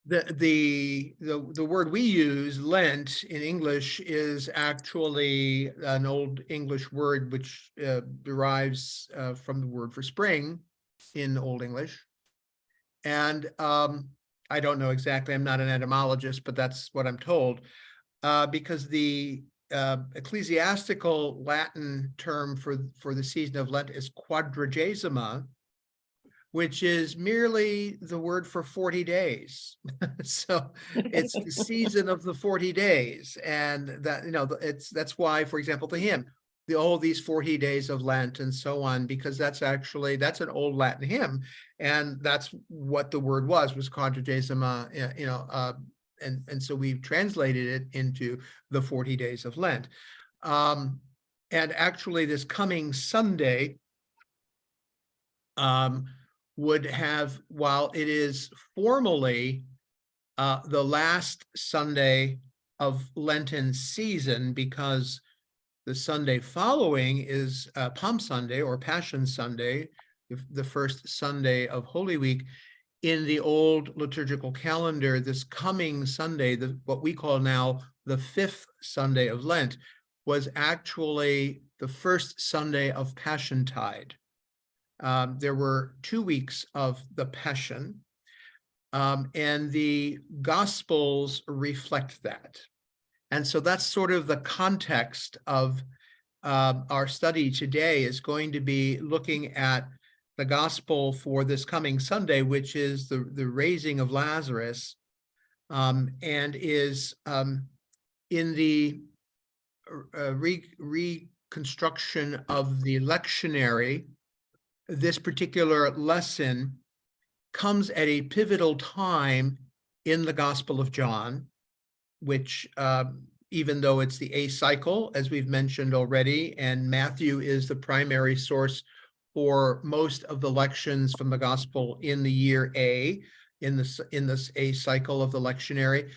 The word we use, Lent, in English is actually an Old English word which derives from the word for spring in Old English. And I don't know exactly, I'm not an etymologist, but that's what I'm told, because the ecclesiastical Latin term for the season of Lent is quadragesima, which is merely the word for 40 days. So it's the season of the 40 days. And that, that's why, for example, the hymn, these 40 days of Lent and so on, because that's an old Latin hymn. And that's what the word was quadragesima, and so we've translated it into the 40 days of Lent. And actually this coming Sunday, would have, while it is formally the last Sunday of Lenten season, because the Sunday following is Palm Sunday or Passion Sunday, the first Sunday of Holy Week. In the old liturgical calendar, this coming Sunday, what we call now the fifth Sunday of Lent, was actually the first Sunday of Passiontide. There were 2 weeks of the Passion, and the Gospels reflect that. And so that's sort of the context of our study today, is going to be looking at the Gospel for this coming Sunday, which is the raising of Lazarus, and is in the reconstruction of the lectionary. This particular lesson comes at a pivotal time in the Gospel of John, which even though it's the A cycle, as we've mentioned already, and Matthew is the primary source for most of the lections from the Gospel in the year A, in this A cycle of the lectionary,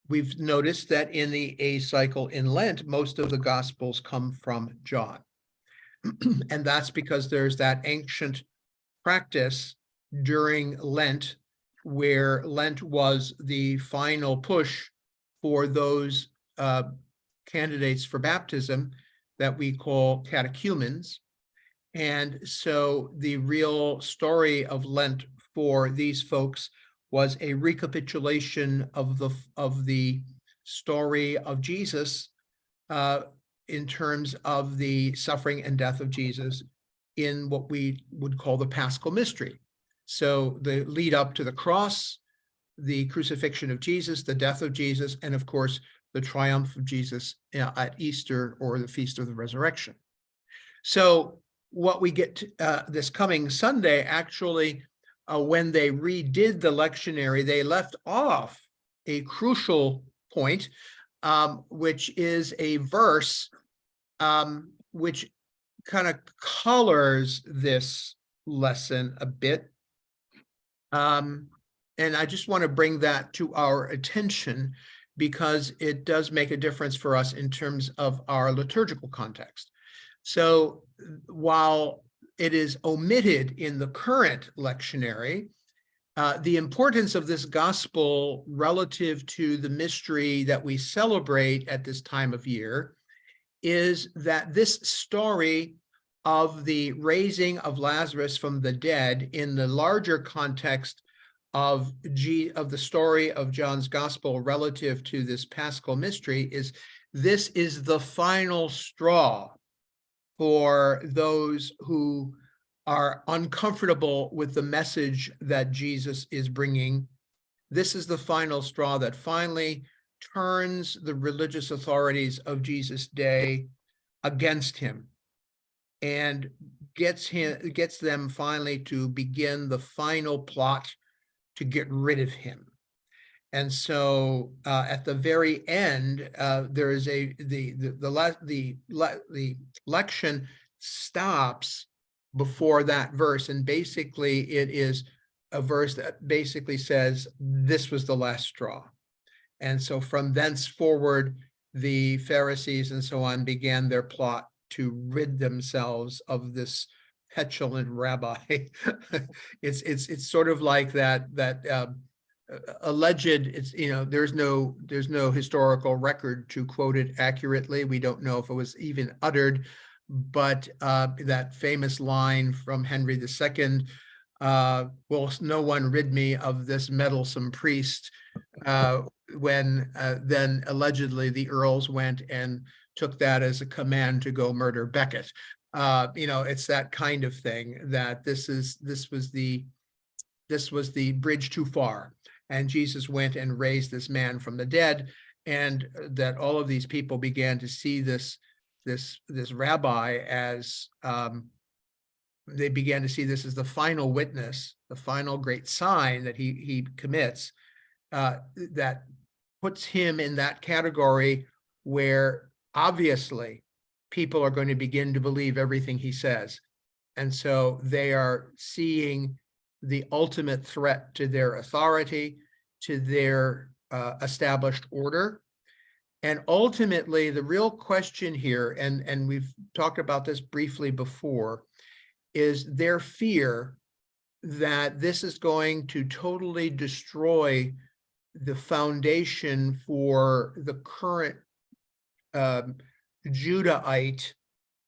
we've noticed that in the A cycle in Lent, most of the Gospels come from John. And that's because there's that ancient practice during Lent, where Lent was the final push for those candidates for baptism that we call catechumens. And so the real story of Lent for these folks was a recapitulation of the story of Jesus, in terms of the suffering and death of Jesus in what we would call the Paschal mystery. So the lead up to the cross, the crucifixion of Jesus, the death of Jesus, and of course, the triumph of Jesus at Easter, or the Feast of the Resurrection. So what we get to, this coming Sunday, actually, when they redid the lectionary, they left off a crucial point, which is a verse which kind of colors this lesson a bit. And I just want to bring that to our attention, because it does make a difference for us in terms of our liturgical context. So while it is omitted in the current lectionary, the importance of this gospel relative to the mystery that we celebrate at this time of year is that this story of the raising of Lazarus from the dead, in the larger context of the story of John's gospel relative to this Paschal mystery, this is the final straw for those who are uncomfortable with the message that Jesus is bringing. This is the final straw that finally turns the religious authorities of Jesus' day against him, and gets them finally to begin the final plot to get rid of him. And so at the very end, there is the lection stops before that verse, and basically it is a verse that basically says this was the last straw. And so from thenceforward, the Pharisees and so on began their plot to rid themselves of this petulant rabbi. It's sort of like that alleged, it's, there's no historical record to quote it accurately. We don't know if it was even uttered, but that famous line from Henry II, will no one rid me of this meddlesome priest, when then allegedly the earls went and took that as a command to go murder Becket. It's that kind of thing, that this was the bridge too far, and Jesus went and raised this man from the dead, and that all of these people began to see this rabbi as, they began to see this as the final witness, the final great sign that he commits, that puts him in that category where obviously people are going to begin to believe everything he says. And so they are seeing the ultimate threat to their authority, to their established order. And ultimately, the real question here, and we've talked about this briefly before, is their fear that this is going to totally destroy the foundation for the current Judahite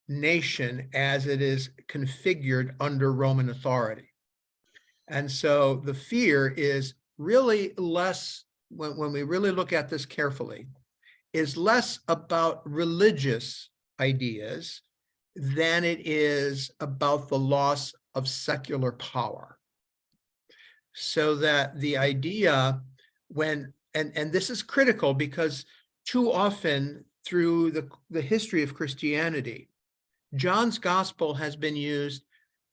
nation as it is configured under Roman authority. And so the fear is really less, when we really look at this carefully, is less about religious ideas than it is about the loss of secular power. So that the idea, and this is critical, because too often through the history of Christianity, John's gospel has been used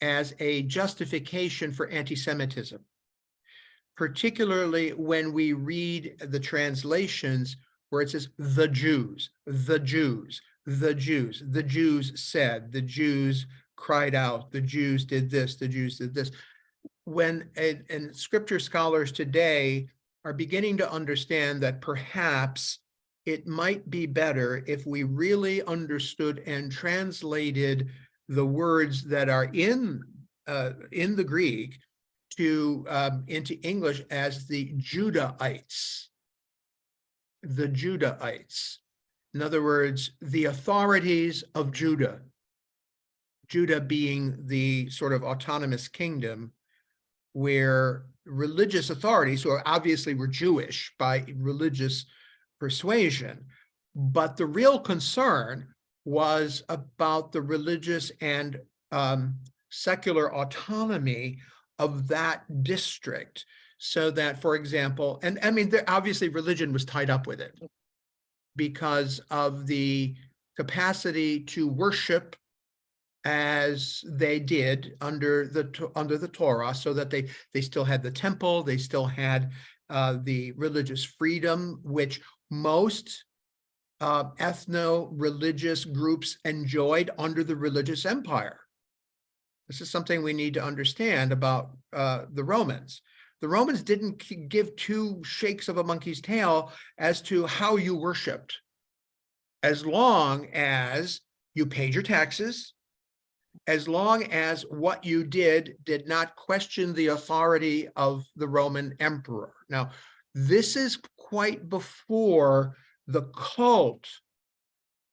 as a justification for anti-Semitism, particularly when we read the translations where it says the Jews, the Jews, the Jews, the Jews said, the Jews cried out, the Jews did this, the Jews did this. And scripture scholars today are beginning to understand that perhaps it might be better if we really understood and translated the words that are in the Greek into English as the Judahites. The Judahites. In other words, the authorities of Judah. Judah being the sort of autonomous kingdom where religious authorities, who obviously were Jewish by religious persuasion, but the real concern was about the religious and secular autonomy of that district. So that, for example, and I mean, obviously religion was tied up with it because of the capacity to worship as they did under the Torah, so that they still had the temple, they still had the religious freedom, which most ethno-religious groups enjoyed under the religious empire. This is something we need to understand about the Romans. The Romans didn't give two shakes of a monkey's tail as to how you worshiped, as long as you paid your taxes, as long as what you did not question the authority of the Roman emperor. Now, this is quite before the cult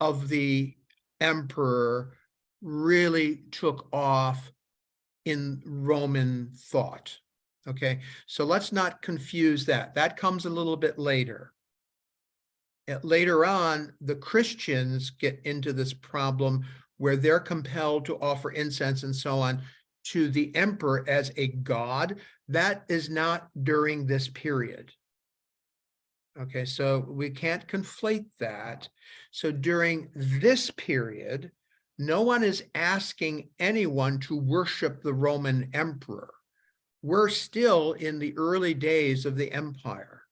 of the emperor really took off in Roman thought. Okay, so let's not confuse that. That comes a little bit later. Later on, the Christians get into this problem where they're compelled to offer incense and so on to the emperor as a god. That is not during this period. Okay, so we can't conflate that. So during this period, no one is asking anyone to worship the Roman emperor. We're still in the early days of the empire.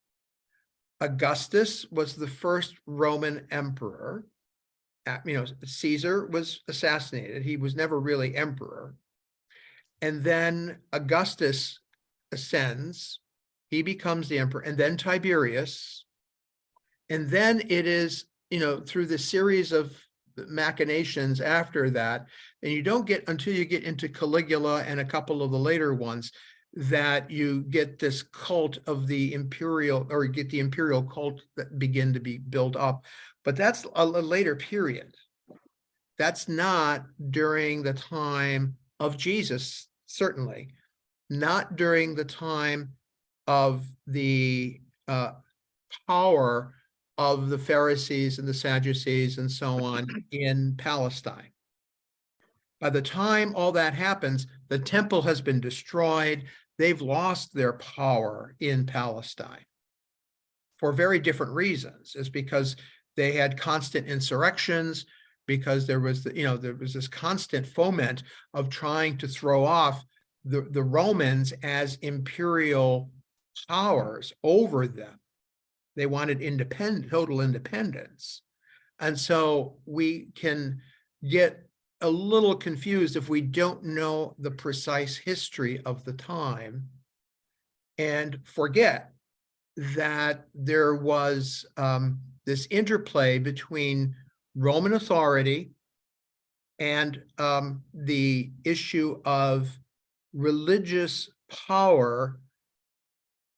Augustus was the first Roman emperor. Caesar was assassinated. He was never really emperor. And then Augustus ascends. He becomes the emperor, and then Tiberius. And then it is, through the series of machinations after that, and you don't get until you get into Caligula and a couple of the later ones, that you get this cult of the imperial, or you get the imperial cult that begin to be built up. But that's a later period. That's not during the time of Jesus, certainly. Not during the time of the power of the Pharisees and the Sadducees and so on in Palestine. By the time all that happens, the temple has been destroyed. They've lost their power in Palestine for very different reasons. It's because they had constant insurrections, because there was this constant foment of trying to throw off the Romans as imperial powers over them. They wanted total independence. And so we can get a little confused if we don't know the precise history of the time and forget that there was this interplay between Roman authority and the issue of religious power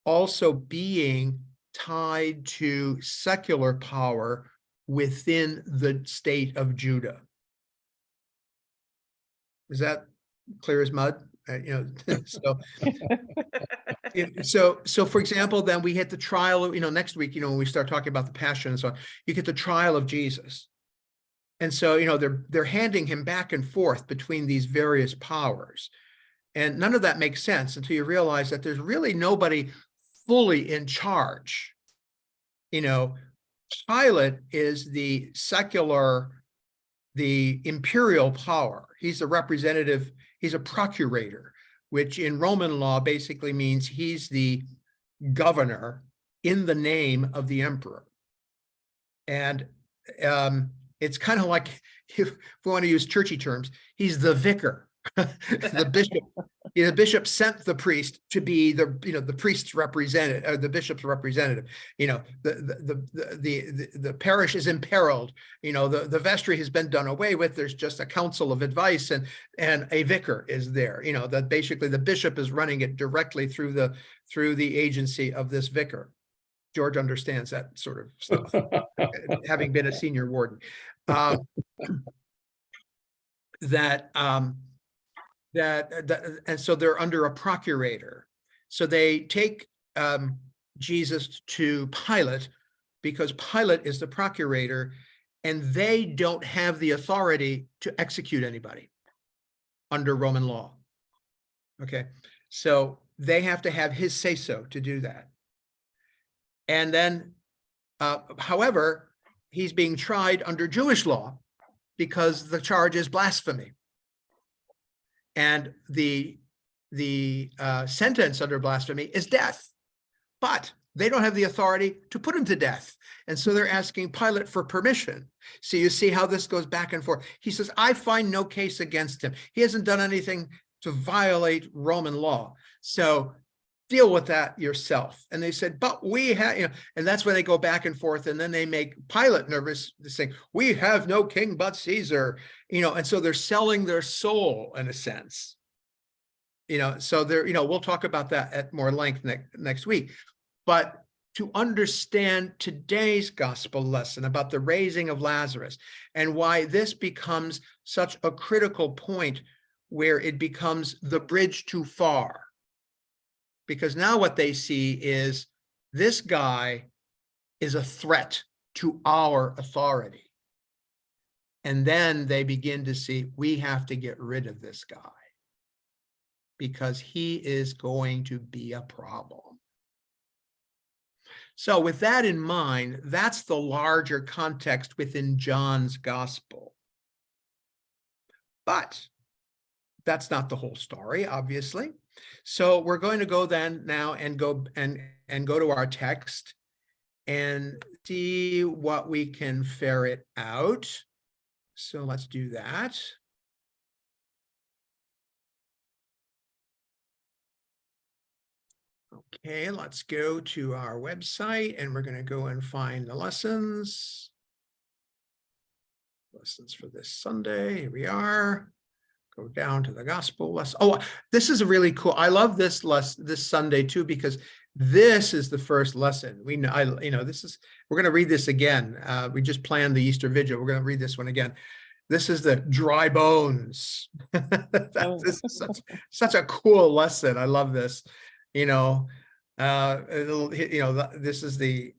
also being tied to secular power within the state of Judah. Is that clear as mud? So for example, then we hit the trial of, next week, when we start talking about the passion and so on, you get the trial of Jesus. And so, they're handing him back and forth between these various powers. And none of that makes sense until you realize that there's really nobody fully in charge. Pilate is the secular, the imperial power. He's a representative, he's a procurator, which in Roman law basically means he's the governor in the name of the emperor. And it's kind of like, if we want to use churchy terms, he's the vicar. The bishop, the bishop sent the priest to be the priest's representative, or the bishop's representative. The parish is imperiled. The vestry has been done away with. There's just a council of advice, and a vicar is there. That basically the bishop is running it directly through the agency of this vicar. George understands that sort of stuff, having been a senior warden. And so they're under a procurator. So they take Jesus to Pilate because Pilate is the procurator, and they don't have the authority to execute anybody under Roman law. Okay, so they have to have his say-so to do that. And then, however, he's being tried under Jewish law because the charge is blasphemy. And the sentence under blasphemy is death, but they don't have the authority to put him to death. And so they're asking Pilate for permission. So you see how this goes back and forth. He says, I find no case against him. He hasn't done anything to violate Roman law. So deal with that yourself. And they said, but we have, and that's when they go back and forth. And then they make Pilate nervous, saying, we have no king but Caesar, and so they're selling their soul in a sense, so they're, we'll talk about that at more length next week. But to understand today's gospel lesson about the raising of Lazarus and why this becomes such a critical point where it becomes the bridge too far. Because now what they see is this guy is a threat to our authority. And then they begin to see, we have to get rid of this guy because he is going to be a problem. So with that in mind, that's the larger context within John's gospel. But that's not the whole story, obviously. So we're going to go then now and go to our text and see what we can ferret out. So let's do that. Okay, let's go to our website and we're going to go and find the lessons. Lessons for this Sunday. Here we are. Go down to the gospel lesson. Oh, this is a really cool. I love this this Sunday too, because this is the first lesson. We know, this is, we're going to read this again. We just planned the Easter Vigil. We're going to read this one again. This is the dry bones. This is such a cool lesson. I love this. This is the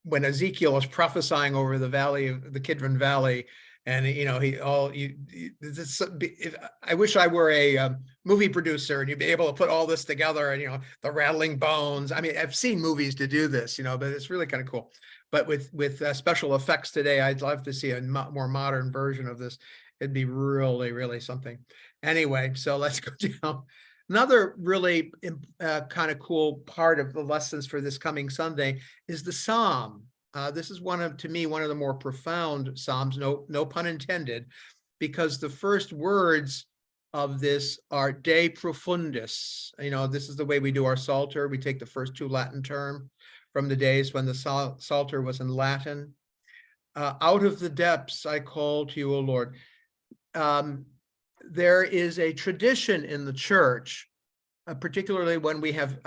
when Ezekiel was prophesying over the valley of the Kidron Valley, and I wish I were a movie producer and you'd be able to put all this together, and the rattling bones. I mean, I've seen movies to do this, but it's really kind of cool. But with special effects today, I'd love to see a more modern version of this. It'd be really, really something. Anyway, so let's go down. Another really kind of cool part of the lessons for this coming Sunday is the Psalm. This is to me, one of the more profound Psalms, no pun intended, because the first words of this are De Profundis. This is the way we do our Psalter. We take the first two Latin terms from the days when the Psalter was in Latin. Out of the depths I call to you, O Lord. There is a tradition in the church, particularly when we have,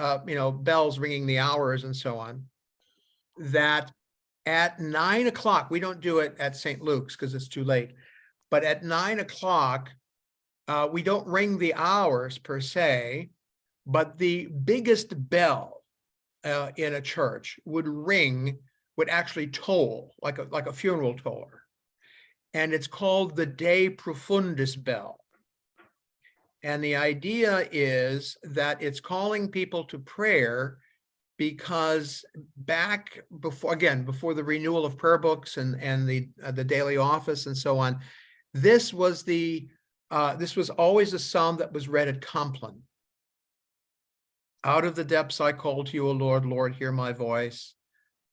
bells ringing the hours and so on, that at 9 o'clock, we don't do it at St. Luke's because it's too late, but at 9 o'clock, we don't ring the hours per se, but the biggest bell in a church would actually toll, like a funeral toller. And it's called the De Profundis bell. And the idea is that it's calling people to prayer, because back before the renewal of prayer books and the daily office and so on, this was always a psalm that was read at Compline. Out of the depths I call to you, O Lord, Lord, hear my voice.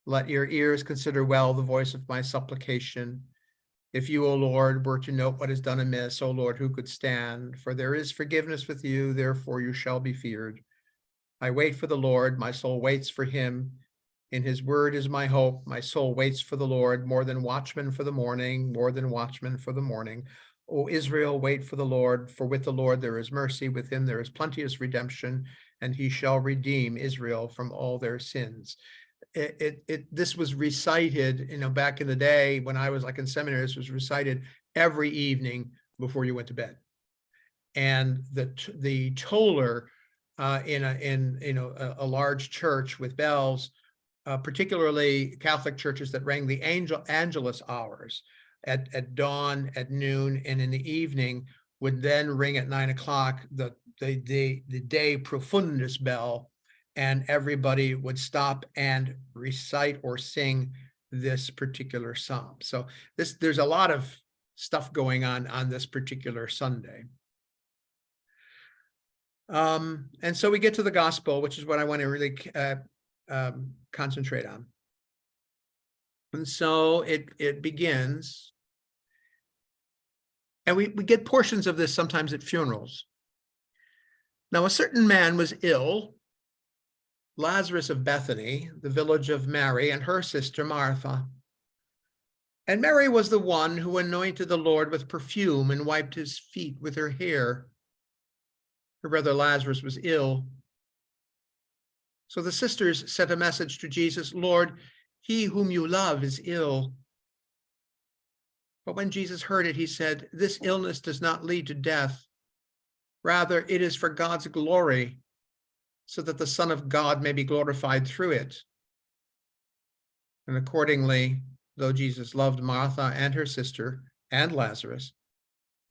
Let your ears consider well the voice of my supplication. If you, O Lord, were to note what is done amiss, O Lord, who could stand? For there is forgiveness with you, therefore you shall be feared. I wait for the Lord, my soul waits for him. In his word is my hope. My soul waits for the Lord, more than watchmen for the morning, more than watchmen for the morning. O Israel, wait for the Lord, for with the Lord there is mercy, with him there is plenteous redemption, and he shall redeem Israel from all their sins. This was recited, back in the day when I was like in seminary. This was recited every evening before you went to bed. And the toller in a large church with bells, particularly Catholic churches that rang the Angelus hours at dawn, at noon, and in the evening, would then ring at 9 o'clock the De Profundis bell, and everybody would stop and recite or sing this particular psalm. So there's a lot of stuff going on this particular Sunday. And so we get to the gospel, which is what I want to really concentrate on. And so it begins, and we get portions of this sometimes at funerals. Now, a certain man was ill, Lazarus of Bethany, the village of Mary and her sister Martha. And Mary was the one who anointed the Lord with perfume and wiped his feet with her hair. Her brother Lazarus was ill. So the sisters sent a message to Jesus, Lord, he whom you love is ill. But when Jesus heard it, he said, this illness does not lead to death. Rather, it is for God's glory, so that the Son of God may be glorified through it. And accordingly, though Jesus loved Martha and her sister and Lazarus,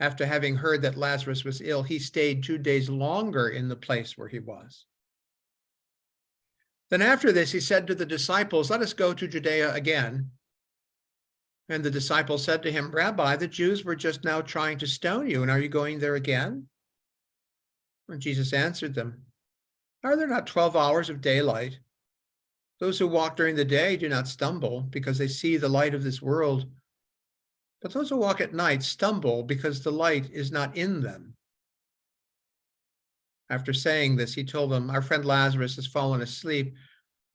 after having heard that Lazarus was ill, he stayed 2 days longer in the place where he was. Then after this, he said to the disciples, let us go to Judea again. And the disciples said to him, Rabbi, the Jews were just now trying to stone you, and are you going there again? And Jesus answered them, are there not 12 hours of daylight? Those who walk during the day do not stumble because they see the light of this world. But those who walk at night stumble because the light is not in them. After saying this, he told them, our friend Lazarus has fallen asleep,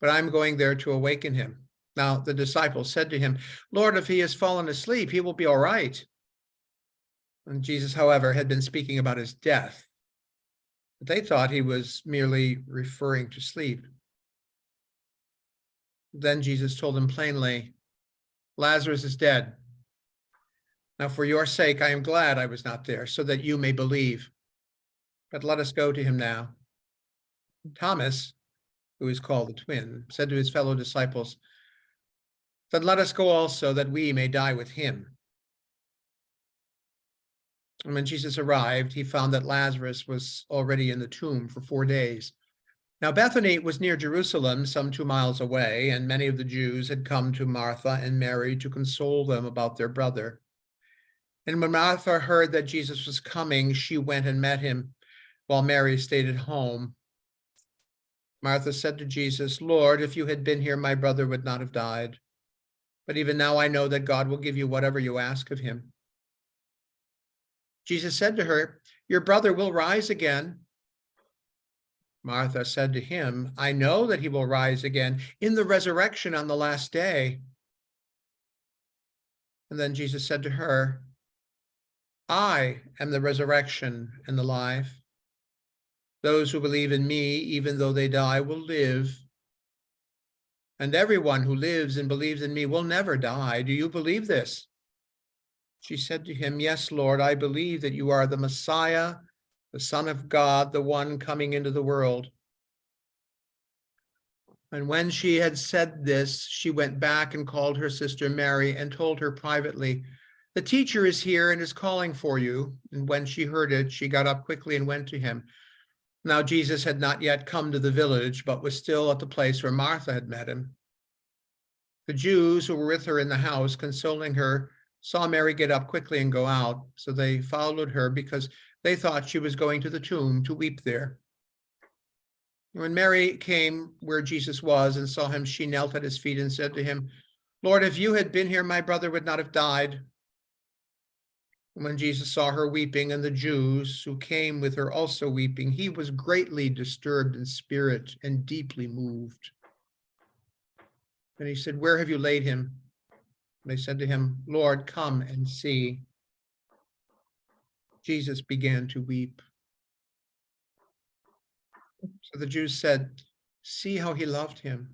but I'm going there to awaken him. Now the disciples said to him, Lord, if he has fallen asleep, he will be all right. And Jesus, however, had been speaking about his death. But they thought he was merely referring to sleep. Then Jesus told them plainly, Lazarus is dead. Now, for your sake, I am glad I was not there, so that you may believe. But let us go to him now. Thomas, who is called the twin, said to his fellow disciples, then let us go also, that we may die with him. And when Jesus arrived, he found that Lazarus was already in the tomb for 4 days. Now Bethany was near Jerusalem, some 2 miles away, and many of the Jews had come to Martha and Mary to console them about their brother. And when Martha heard that Jesus was coming, she went and met him, while Mary stayed at home. Martha said to Jesus, Lord, if you had been here, my brother would not have died. But even now I know that God will give you whatever you ask of him. Jesus said to her, your brother will rise again. Martha said to him, I know that he will rise again in the resurrection on the last day. And then Jesus said to her, I am the resurrection and the life. Those who believe in me, even though they die, will live. And everyone who lives and believes in me will never die. Do you believe this? She said to him, yes, Lord, I believe that you are the Messiah, the Son of God, the one coming into the world. And when she had said this, she went back and called her sister Mary and told her privately, the teacher is here and is calling for you. And when she heard it, she got up quickly and went to him. Now Jesus had not yet come to the village, but was still at the place where Martha had met him. The Jews who were with her in the house, consoling her, saw Mary get up quickly and go out. So they followed her because they thought she was going to the tomb to weep there. When Mary came where Jesus was and saw him, she knelt at his feet and said to him, Lord, if you had been here, my brother would not have died. When Jesus saw her weeping and the Jews who came with her also weeping, he was greatly disturbed in spirit and deeply moved. And he said, where have you laid him? And they said to him, Lord, come and see. Jesus began to weep. So the Jews said, see how he loved him.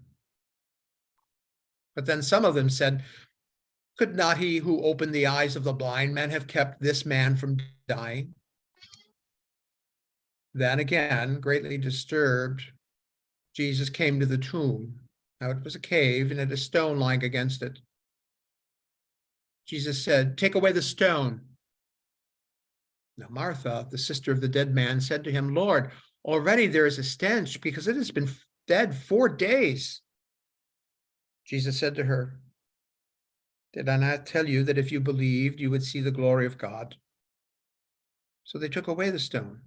But then some of them said, could not he who opened the eyes of the blind man have kept this man from dying? Then again, greatly disturbed, Jesus came to the tomb. Now it was a cave and had a stone lying against it. Jesus said, take away the stone. Now Martha, the sister of the dead man, said to him, Lord, already there is a stench because it has been dead 4 days. Jesus said to her, did I not tell you that if you believed, you would see the glory of God? So they took away the stone.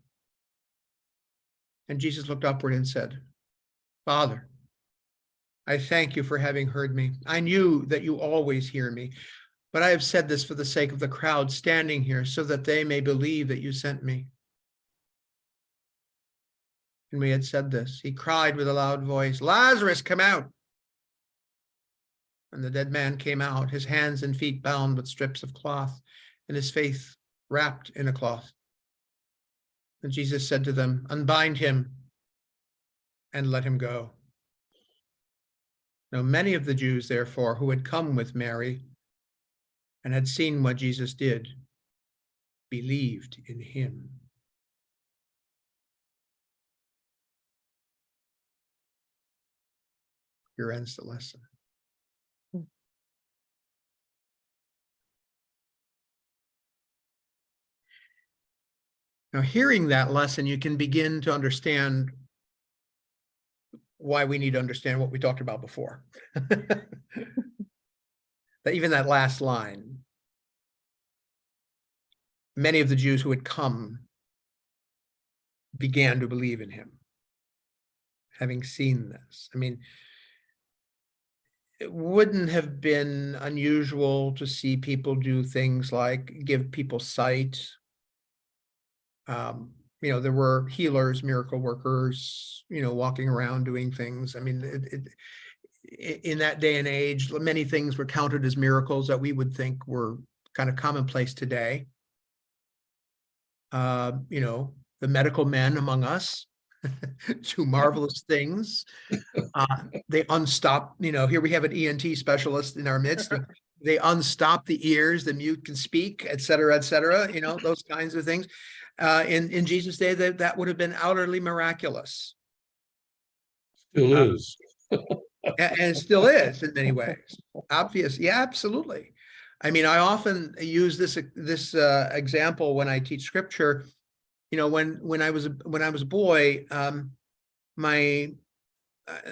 And Jesus looked upward and said, Father, I thank you for having heard me. I knew that you always hear me, but I have said this for the sake of the crowd standing here, so that they may believe that you sent me. And when he had said this, he cried with a loud voice, Lazarus, come out. And the dead man came out, his hands and feet bound with strips of cloth, and his face wrapped in a cloth. And Jesus said to them, unbind him and let him go. Now many of the Jews, therefore, who had come with Mary and had seen what Jesus did, believed in him. Here ends the lesson. Now, hearing that lesson, you can begin to understand why we need to understand what we talked about before. Even that last line, many of the Jews who had come began to believe in him, having seen this. I mean, it wouldn't have been unusual to see people do things like give people sight. There were healers, miracle workers, walking around doing things. I mean, in that day and age, many things were counted as miracles that we would think were kind of commonplace today. you know, the medical men among us do marvelous things. They unstop, you know, here we have an ENT specialist in our midst. They unstop the ears, the mute can speak, et cetera, you know, those kinds of things. In Jesus' day, that would have been utterly miraculous. Still is. And it still is in many ways. Obvious, yeah, absolutely. I mean, I often use this example when I teach scripture. You know, when I was a boy, a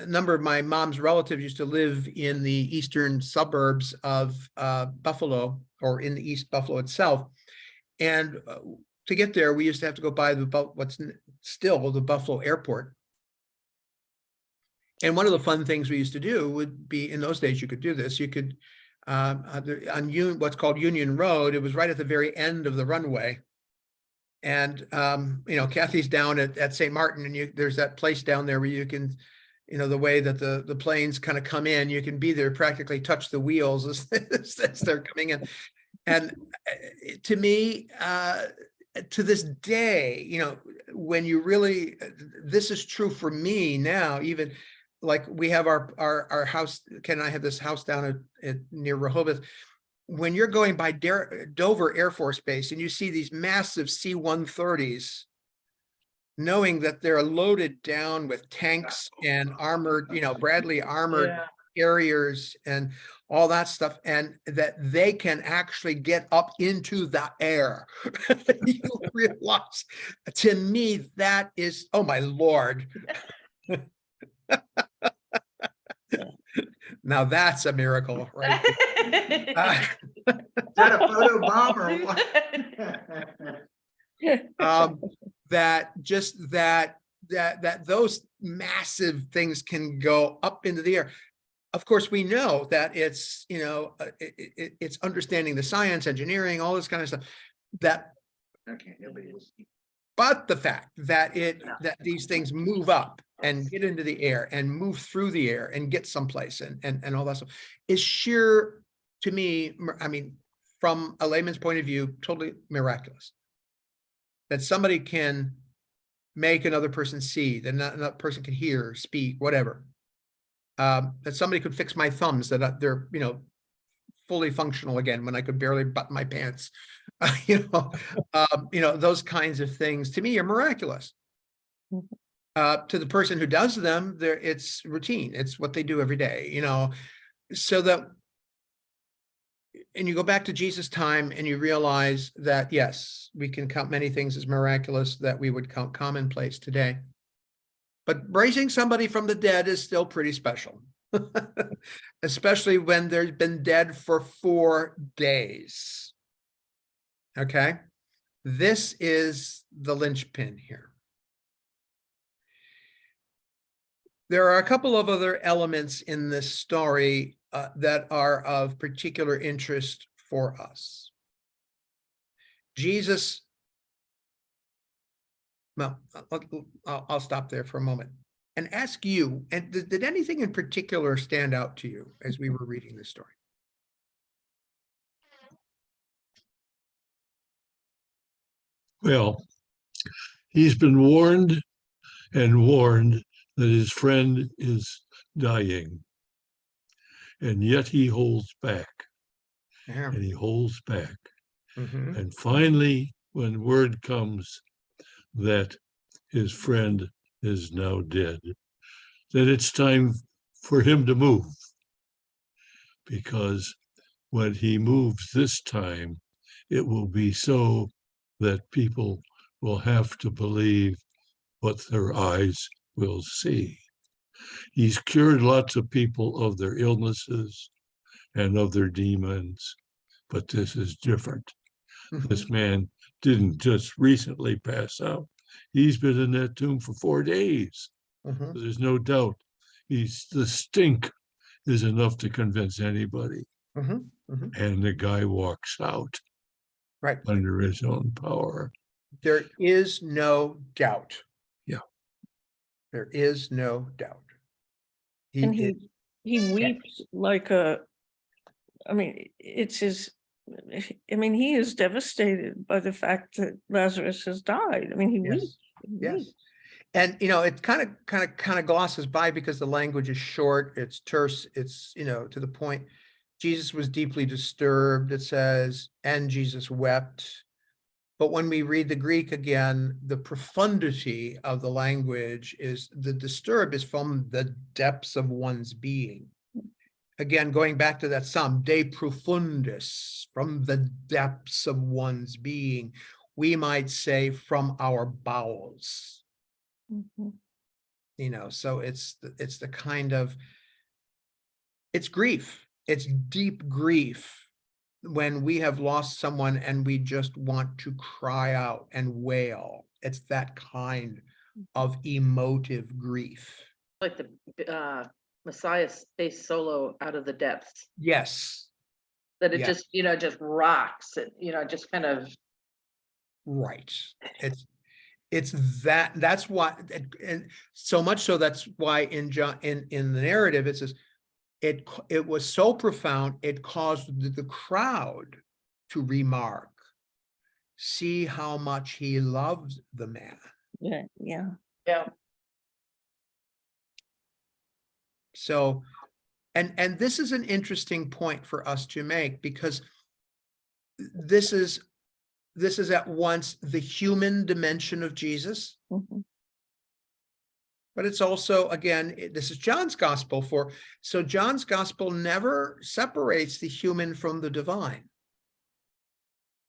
number of my mom's relatives used to live in the eastern suburbs of Buffalo, or in the East Buffalo itself. And to get there, we used to have to go by what's still the Buffalo Airport. And one of the fun things we used to do would be, in those days, you could do this. You could, on what's called Union Road, it was right at the very end of the runway. And, you know, Kathy's down at St. Martin, and there's that place down there where you can, you know, the way that the planes kind of come in, you can be there, practically touch the wheels as they're coming in. And to me, to this day, you know, when you really, this is true for me now, even like we have our house, Ken and I have this house down at near Rehoboth. When you're going by Dover Air Force Base and you see these massive C-130s, knowing that they're loaded down with tanks and armored, you know, Bradley armored carriers and all that stuff, and that they can actually get up into the air. You realize, to me, that is, oh my Lord. Now that's a miracle, right? Is that a photo bomb or what? that those massive things can go up into the air. Of course, we know that it's, you know, it's understanding the science, engineering, all this kind of stuff. That, Okay, nobody is. but the fact that that these things move up and get into the air and move through the air and get someplace and all that stuff is sheer, to me, I mean, from a layman's point of view, totally miraculous. That somebody can make another person see, that another person can hear, speak, whatever. That somebody could fix my thumbs, that they're, you know, fully functional again when I could barely button my pants. You know, those kinds of things to me are miraculous. To the person who does them, it's routine. It's what they do every day, you know, so that, and you go back to Jesus' time and you realize that, yes, we can count many things as miraculous that we would count commonplace today. But raising somebody from the dead is still pretty special, especially when they've been dead for 4 days. Okay, this is the linchpin here. There are a couple of other elements in this story that are of particular interest for us. Jesus, well, I'll stop there for a moment and ask you, and did anything in particular stand out to you as we were reading this story? Well, he's been warned and warned that his friend is dying. And yet he holds back. Yeah. And he holds back. Mm-hmm. And finally, when word comes that his friend is now dead, then it's time for him to move. Because when he moves this time, it will be so that people will have to believe what their eyes will see. He's cured lots of people of their illnesses and of their demons, but this is different. Mm-hmm. This man didn't just recently pass out. He's been in that tomb for 4 days. Mm-hmm. There's no doubt. The stink is enough to convince anybody. Mm-hmm. Mm-hmm. And the guy walks out, right, under his own power. There is no doubt. Yeah. There is no doubt. He weeps like I mean, it's his I mean, he is devastated by the fact that Lazarus has died. I mean, he weeps. He Yes. weeps. And, it kind of glosses by because the language is short, it's terse, it's, to the point. Jesus was deeply disturbed, it says, and Jesus wept. But when we read the Greek again, the profundity of the language is the disturb is from the depths of one's being. Again, going back to that psalm, de profundis, from the depths of one's being, we might say from our bowels. Mhm. So it's the kind of, it's grief, it's deep grief when we have lost someone and we just want to cry out and wail. It's that kind of emotive grief. Like the Messiah's bass solo out of the depths, Yes, that it Yeah. just rocks it, just kind of. right. It's that's why, and so much so that's why in John, in the narrative, it says, it was so profound, it caused the crowd to remark, see how much he loves the man. Yeah, yeah. Yeah. So, and this is an interesting point for us to make, because this is at once the human dimension of Jesus, Mhm. but it's also, again, this is John's gospel, so John's gospel never separates the human from the divine.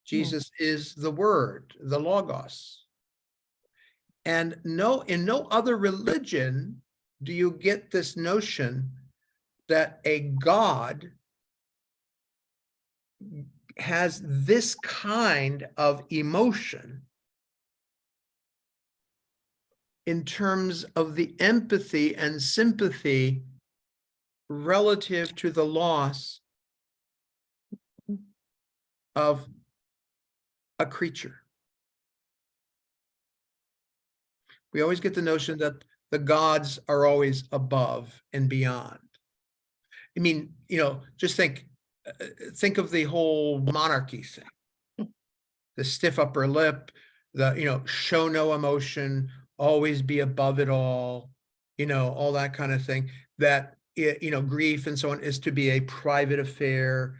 Jesus is the word, the logos. And in no other religion do you get this notion that a God has this kind of emotion in terms of the empathy and sympathy relative to the loss of a creature. We always get the notion that the gods are always above and beyond. I mean, just think of the whole monarchy thing. The stiff upper lip, the, show no emotion, always be above it all, all that kind of thing. That, grief and so on is to be a private affair.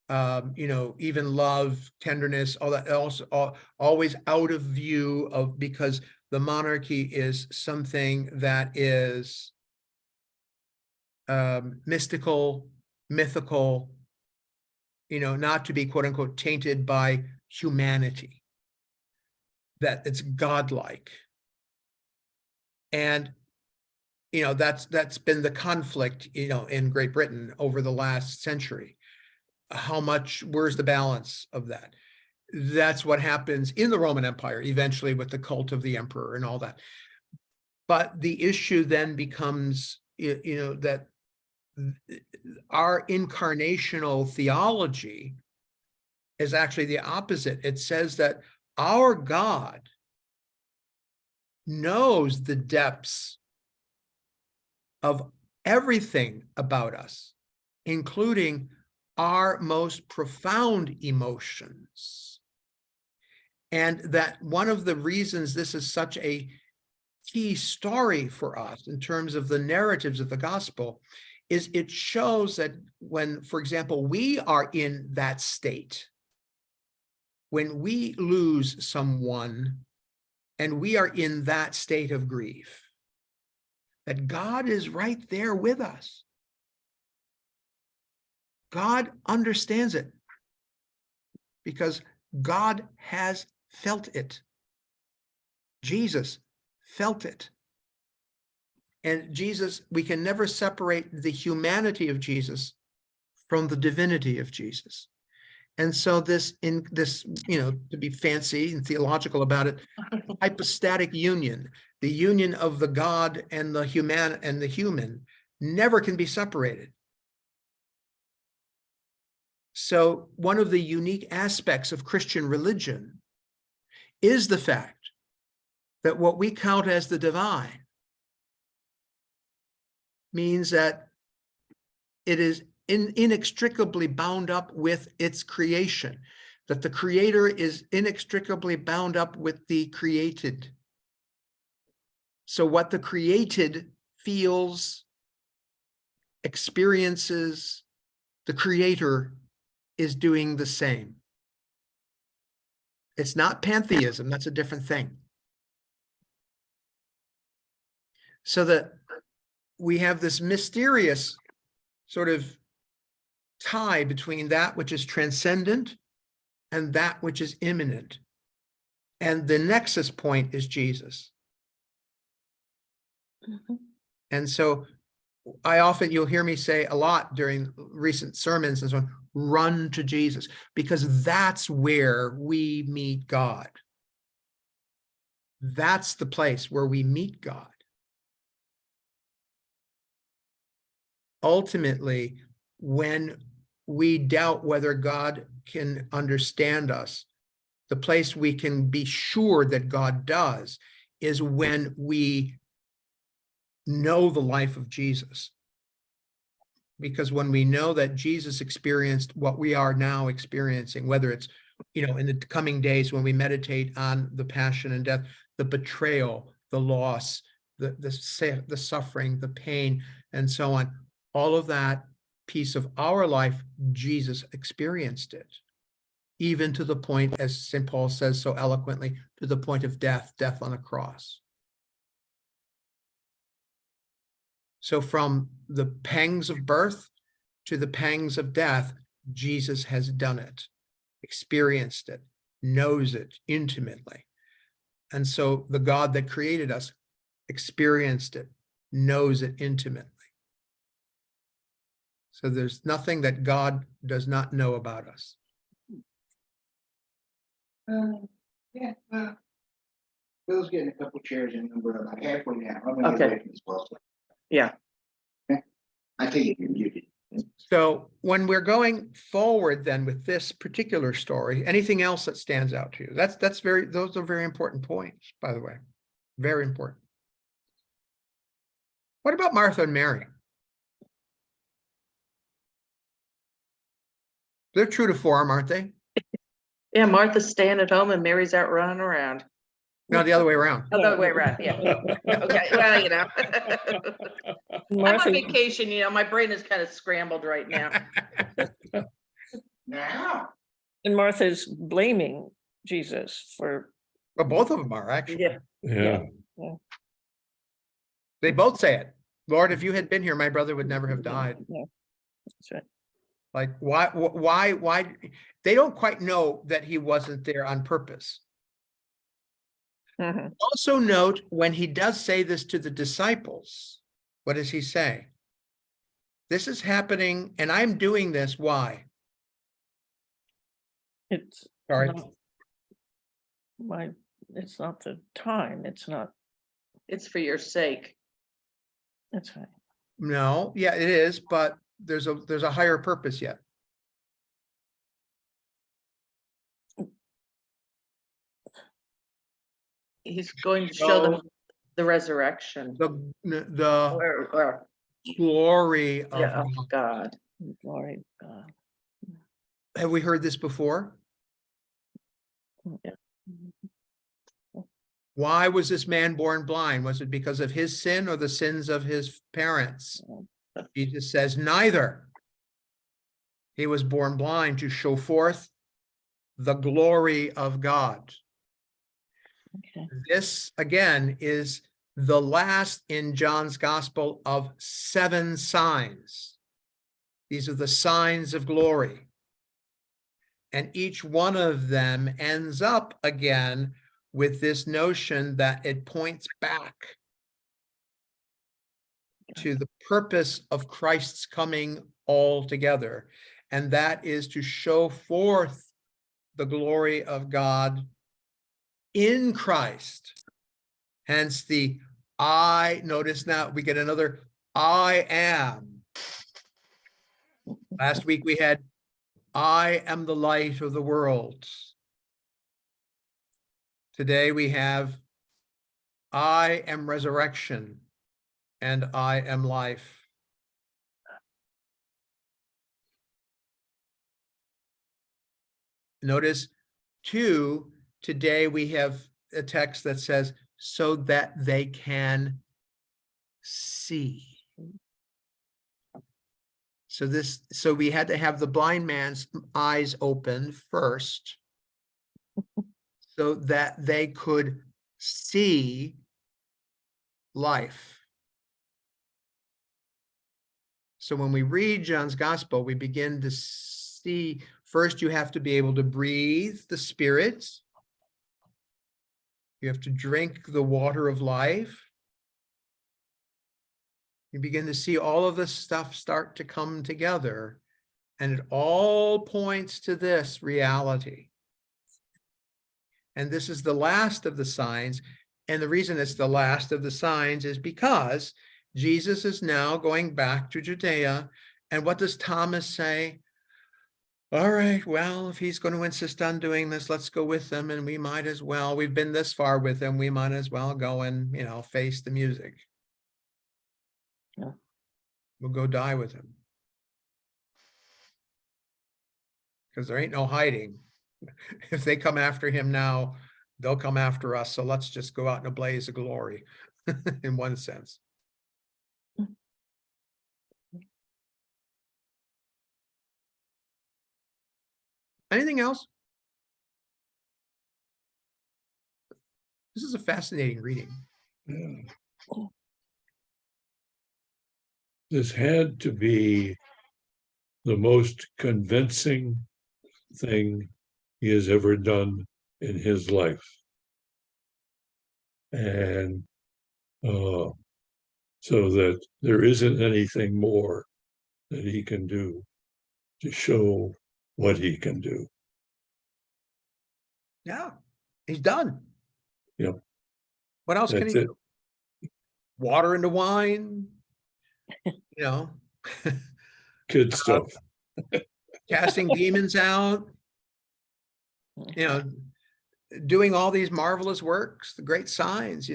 Even love, tenderness, all that, also always out of view of, because the monarchy is something that is mystical, mythical, not to be quote unquote tainted by humanity, that it's godlike. And that's been the conflict in Great Britain over the last century. Where's the balance of that? That's what happens in the Roman Empire eventually with the cult of the emperor and all that. But the issue then becomes that our incarnational theology is actually the opposite. It says that our God knows the depths of everything about us, including our most profound emotions. And that one of the reasons this is such a key story for us in terms of the narratives of the gospel is it shows that when, for example, we are in that state, when we lose someone and we are in that state of grief, that God is right there with us. God understands it because God has felt it. Jesus felt it. And Jesus, we can never separate the humanity of Jesus from the divinity of Jesus. And so to be fancy and theological about it, hypostatic union, the union of the God and the human never can be separated. So one of the unique aspects of Christian religion is the fact that what we count as the divine means that it is inextricably bound up with its creation, that the creator is inextricably bound up with the created. So what the created feels, experiences, the creator is doing the same. It's not pantheism, that's a different thing. So that we have this mysterious sort of tie between that which is transcendent and that which is immanent. And the nexus point is Jesus. Mhm. And so you'll hear me say a lot during recent sermons and so on, run to Jesus, because that's where we meet God. That's the place where we meet God. Ultimately, when we doubt whether God can understand us, the place we can be sure that God does is when we know the life of Jesus. Because when we know that Jesus experienced what we are now experiencing, whether it's, in the coming days when we meditate on the passion and death, the betrayal, the loss, the suffering, the pain, and so on, all of that piece of our life, Jesus experienced it, even to the point, as St. Paul says so eloquently, to the point of death on a cross. So from the pangs of birth to the pangs of death, Jesus has done it, experienced it, knows it intimately. And so the God that created us experienced it, knows it intimately. So there's nothing that God does not know about us. Yeah. Bill's getting a couple chairs and we're about halfway now. I'm gonna Okay. get away from this bus. Yeah. I think you're muted. So when we're going forward then with this particular story, anything else that stands out to you? Those are very important points, by the way. Very important. What about Martha and Mary? They're true to form, aren't they? Yeah, Martha's staying at home and Mary's out running around. No, the other way around. Oh, the other way around, yeah. Okay, well, I'm Martha, on vacation, my brain is kind of scrambled right now. Now. and Martha's blaming Jesus for, Well, both of them are actually. Yeah, Yeah, They both say it. Lord, if you had been here, my brother would never have died. yeah, that's right. Like, why? They don't quite know that he wasn't there on purpose. Mhm. Also note when he does say this to the disciples, what does he say? This is happening and I'm doing this. Why? It's Sorry. it's not the time, it's not, it's for your sake. that's right. No, yeah, it is, but there's a higher purpose yet. He's going to show them the resurrection. The Or, glory of yeah, oh, God. God. Glory to God. Have we heard this before? Yeah. Why was this man born blind? Was it because of his sin or the sins of his parents? Jesus says neither. He was born blind to show forth the glory of God. Okay. This, again, is the last in John's gospel of 7 signs. These are the signs of glory. And each one of them ends up again with this notion that it points back to the purpose of Christ's coming altogether. And that is to show forth the glory of God in Christ. Hence the notice now we get another I am. Last week we had I am the light of the world. Today we have I am resurrection and I am life. Notice, two, today we have a text that says, so that they can see. So we had to have the blind man's eyes open first, so that they could see life. So when we read John's gospel, we begin to see, first you have to be able to breathe the Spirit. You have to drink the water of life. You begin to see all of this stuff start to come together, and it all points to this reality. And this is the last of the signs. And the reason it's the last of the signs is because Jesus is now going back to Judea. And what does Thomas say? All right, well, if he's going to insist on doing this, let's go with him. And we might as well, we've been this far with him, we might as well go and, face the music. Yeah. We'll go die with him. Because there ain't no hiding. If they come after him now, they'll come after us. So let's just go out in a blaze of glory, in one sense. Anything else? This is a fascinating reading. Yeah. This had to be the most convincing thing he has ever done in his life. And so that there isn't anything more that he can do to show what he can do. Yeah, he's done. Yep. What else can That's he it. do? Water into wine, Kid stuff. casting demons out, doing all these marvelous works, the great signs,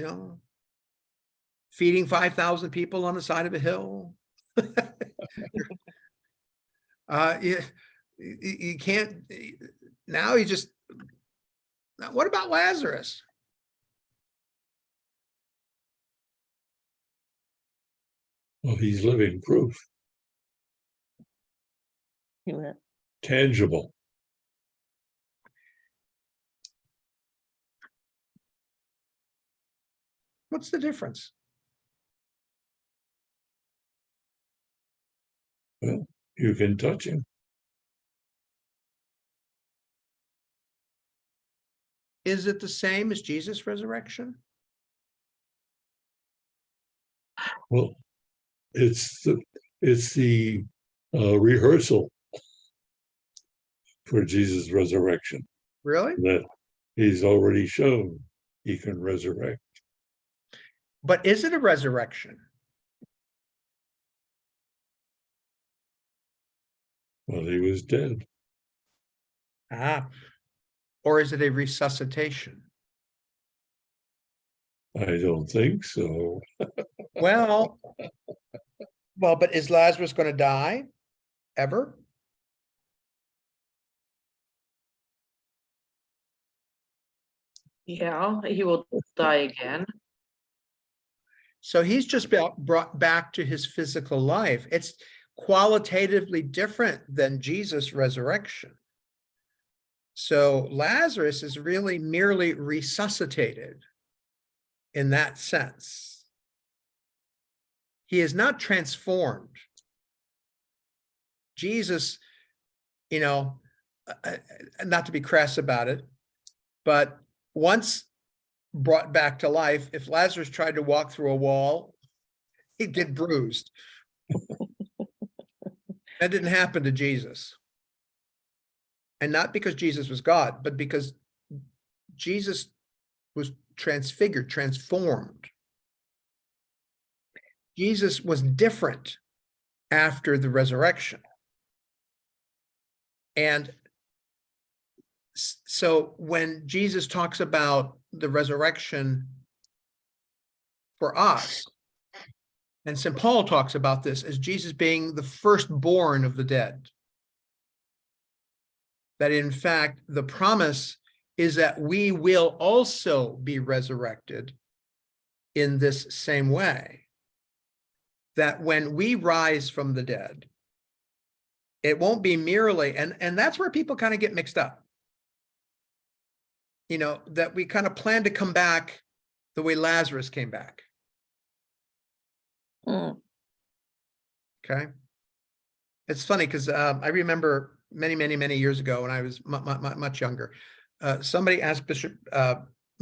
feeding 5,000 people on the side of a hill. You can't, now what about Lazarus? Well, he's living proof, Yeah. tangible. What's the difference? Well, you can touch him. Is it the same as Jesus' resurrection? Well, it's the rehearsal for Jesus' resurrection Really? that he's already shown he can resurrect. But is it a resurrection? Well, he was dead. Or is it a resuscitation? I don't think so. Well, but is Lazarus going to die ever? Yeah, he will die again. So he's just brought back to his physical life. It's qualitatively different than Jesus' resurrection. So Lazarus is really merely resuscitated in that sense. He is not transformed. Jesus, not to be crass about it, but once brought back to life, if Lazarus tried to walk through a wall, he'd get bruised. That didn't happen to Jesus. And not because Jesus was God, but because Jesus was transfigured, transformed. Jesus was different after the resurrection. And so when Jesus talks about the resurrection for us, and St. Paul talks about this as Jesus being the firstborn of the dead. that in fact, the promise is that we will also be resurrected in this same way. That when we rise from the dead, it won't be merely, and that's where people kind of get mixed up. You know, that we kind of plan to come back the way Lazarus came back. Mm. Okay. It's funny because I remember many years ago when I was much younger, somebody asked Bishop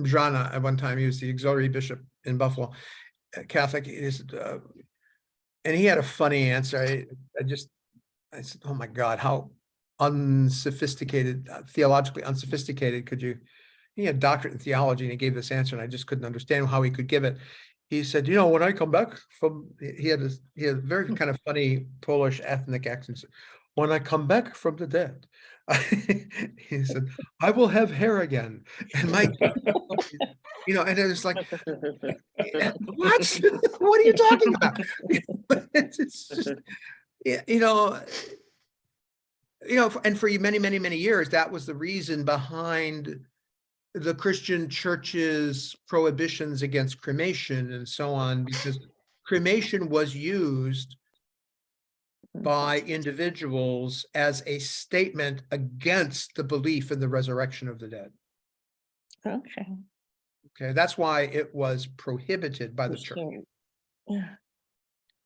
Jana at one time, he was the auxiliary bishop in Buffalo, Catholic, and he had a funny answer. I said, oh my God, how unsophisticated, theologically unsophisticated could you? He had a doctorate in theology and he gave this answer and I just couldn't understand how he could give it. He said, you know, when I come back from, he had a very kind of funny Polish ethnic accent. When I come back from the dead, he said, I will have hair again. And my, you know, and it was like, what? What are you talking about? It's just, you know, and for many years, that was the reason behind the Christian church's prohibitions against cremation and so on, because cremation was used by individuals as a statement against the belief in the resurrection of the dead. Okay. Okay, that's why it was prohibited by the church. Yeah.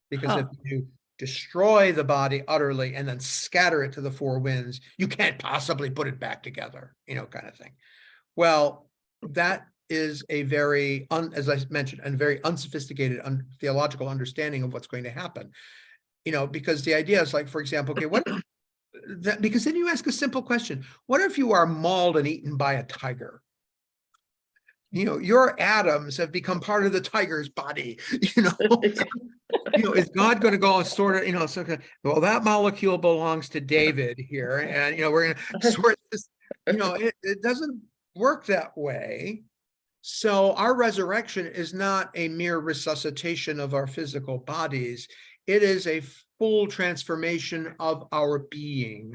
Because if you destroy the body utterly and then scatter it to the four winds, you can't possibly put it back together, you know, kind of thing. Well, that is a very, as I mentioned, a very unsophisticated theological understanding of what's going to happen. You know, because the idea is like, for example, okay, what if that, because then you ask a simple question: what if you are mauled and eaten by a tiger? You know, your atoms have become part of the tiger's body. You know, is God going to go and sort of, you know, so well, that molecule belongs to David here, and you know, we're going to sort this. You know, it doesn't work that way. So our resurrection is not a mere resuscitation of our physical bodies. It is a full transformation of our being.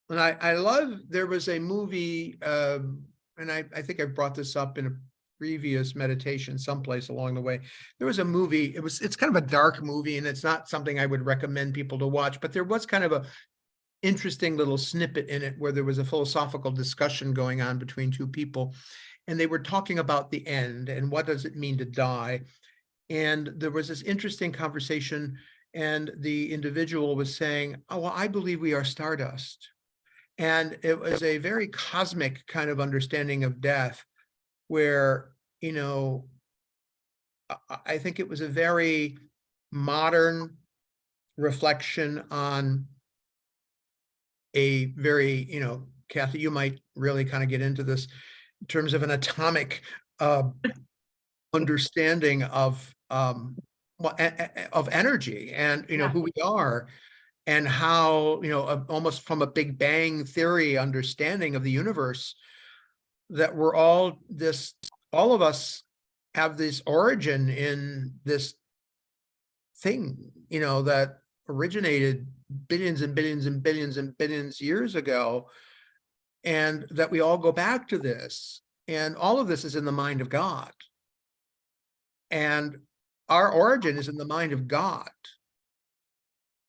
And I love, there was a movie, and I think I brought this up in a previous meditation someplace along the way. There was a movie, it's kind of a dark movie, and it's not something I would recommend people to watch, but there was kind of a interesting little snippet in it where there was a philosophical discussion going on between two people, and they were talking about the end and what does it mean to die. And there was this interesting conversation, and the individual was saying, oh, well, I believe we are stardust. And it was a very cosmic kind of understanding of death where, you know, I think it was a very modern reflection on a very, you know, Kathy, you might really kind of get into this in terms of an atomic understanding of energy and, you know, who we are and how, you know, almost from a Big Bang theory understanding of the universe, that we're all all of us have this origin in this thing, you know, that originated billions and billions and billions and billions years ago, and that we all go back to this, and all of this is in the mind of God. And our origin is in the mind of God.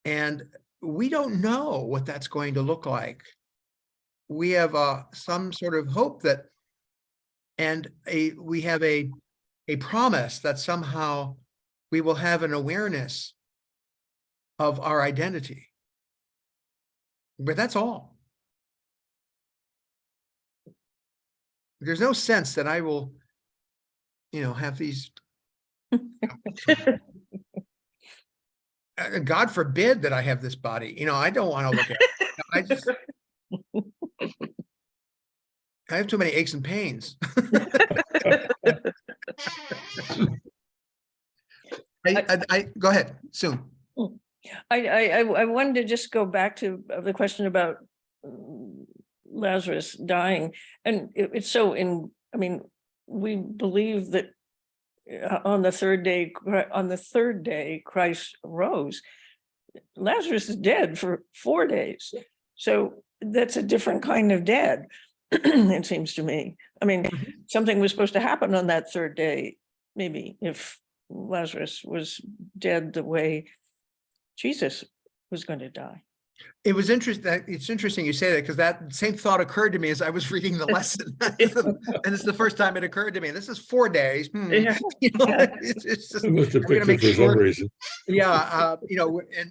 And we don't know what that's going to look like. We have some sort of hope that, and we have a promise that somehow we will have an awareness of our identity. But that's all. There's no sense that I will, you know, have these. God forbid that I have this body. You know, I don't want to look at it. I have too many aches and pains. I go ahead soon. I wanted to just go back to the question about Lazarus dying, and it's so I mean, we believe that on the third day Christ rose. Lazarus is dead for 4 days. So that's a different kind of dead, it seems to me. I mean, something was supposed to happen on that third day, maybe, if Lazarus was dead the way Jesus was going to die. It was interesting. It's interesting you say that, because that same thought occurred to me as I was reading the lesson. And it's the first time it occurred to me. This is 4 days. Yeah. You know, Yeah. it's just, I must have we're gonna picked it make for some sure. reason. Yeah,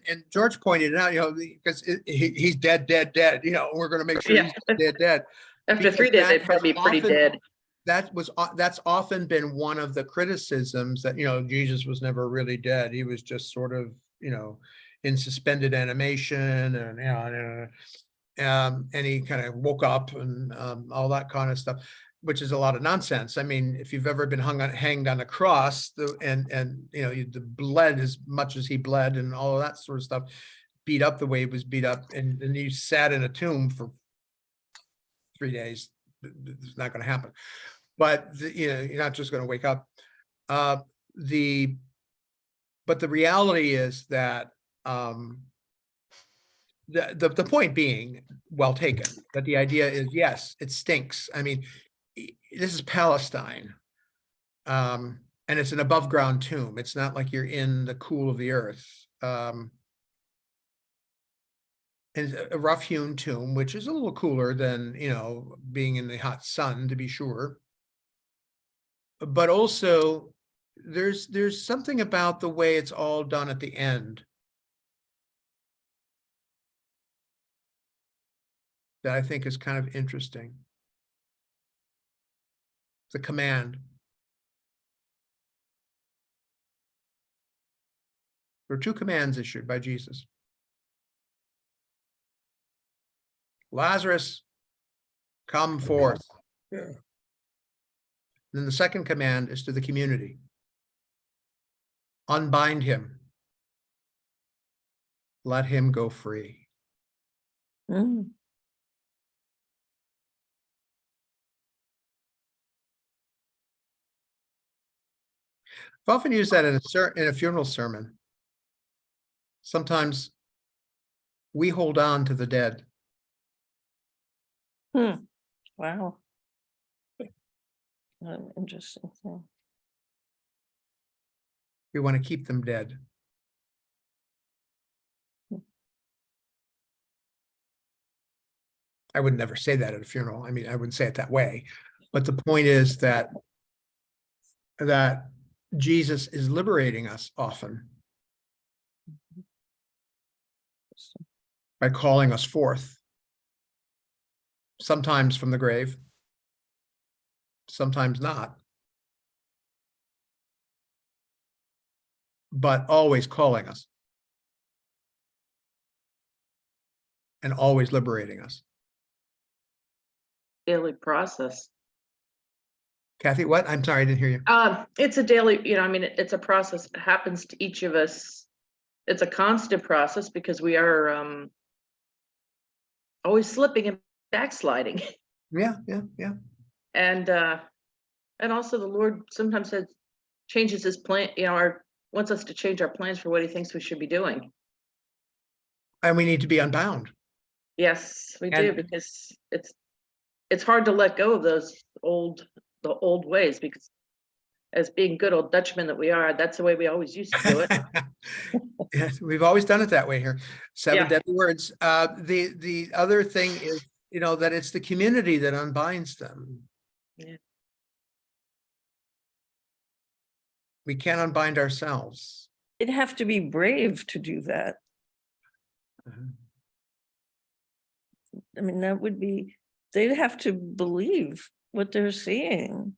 and George pointed it out, because he's dead, you know, we're gonna make sure Yeah. he's dead. After Because 3 days, that they'd has probably be pretty often- dead. That's often been one of the criticisms, that, Jesus was never really dead. He was just sort of, in suspended animation, and he kind of woke up, and all that kind of stuff, which is a lot of nonsense. I mean, if you've ever been hanged on a cross, the bled as much as he bled, and all of that sort of stuff, beat up the way he was beat up, and you sat in a tomb for 3 days. It's not going to happen. But you're not just going to wake up. But the reality is that the point being well taken, that the idea is, yes, it stinks. I mean, this is Palestine, and it's an above ground tomb. It's not like you're in the cool of the earth. And it's a rough hewn tomb, which is a little cooler than being in the hot sun, to be sure. But also, there's something about the way it's all done at the end that I think is kind of interesting. The command. There are 2 commands issued by Jesus. Lazarus, come forth. Yeah. Then the second command is to the community. Unbind him. Let him go free. Mm. I've often used that in a funeral sermon. Sometimes we hold on to the dead. Wow. Interesting thing. We want to keep them dead. I would never say that at a funeral. I mean, I wouldn't say it that way. But the point is that Jesus is liberating us often by calling us forth, sometimes from the grave, sometimes not, but always calling us and always liberating us. Daily process. Kathy, what? I'm sorry, I didn't hear you. It's a daily, I mean, it's a process. It happens to each of us. It's a constant process because we are always slipping and backsliding. Yeah. And also the Lord sometimes changes his plan, wants us to change our plans for what he thinks we should be doing. And we need to be unbound. Yes, we do, because it's hard to let go of the old ways, because as being good old Dutchmen that we are, that's the way we always used to do it. Yes, we've always done it that way here. 7 Yeah. deadly words. The other thing is, that it's the community that unbinds them. Yeah. We can't unbind ourselves. It'd have to be brave to do that. I mean, that would be, they'd have to believe what they're seeing.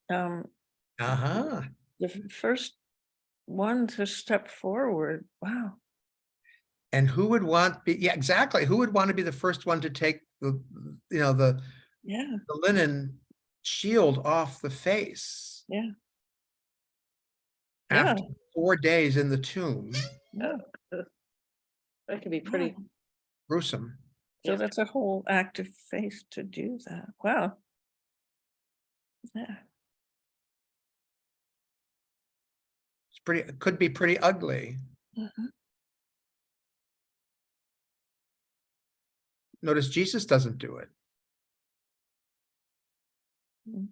Uh-huh. The first one to step forward. Wow. And who would want yeah, exactly. Who would want to be the first one to take the Yeah. the linen shield off the face? Yeah. After 4 days in the tomb. Yeah. That could be pretty. Gruesome. So Yeah. that's a whole act of faith to do that. Wow. Yeah. It could be pretty ugly. Mhm. Notice Jesus doesn't do it. Mm.